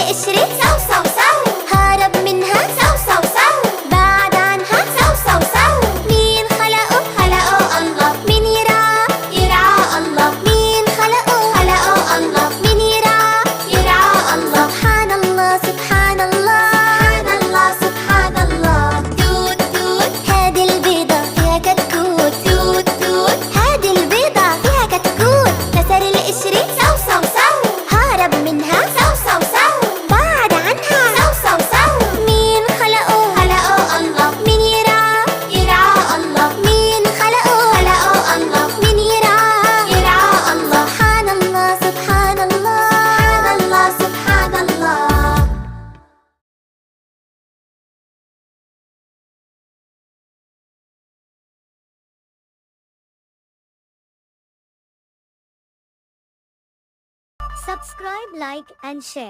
القشرة سو سو سو، هرب منها سو سو سو، بعد عنها سو سو سو. مين خلقه؟ خلقه الله. مين يرعاه؟ يرعاه الله. مين خلقه؟ خلقه الله. مين يرعاه؟ يرعاه الله. سبحان الله سبحان الله سبحان الله سبحان الله. توت توت هادي البيضة فيها كتكوت. توت توت هادي البيضة فيها كتكوت. كسر القشرة سو سو سو، هرب منها سو سو سو، بعد عنها سو سو سو. مين خلقه؟ خلقه الله. مين يرعاه؟ يرعاه الله. مين خلقه؟ خلقه الله. مين يرعاه؟ يرعاه الله. سبحان الله سبحان الله سبحان الله سبحان الله. Subscribe, like and share.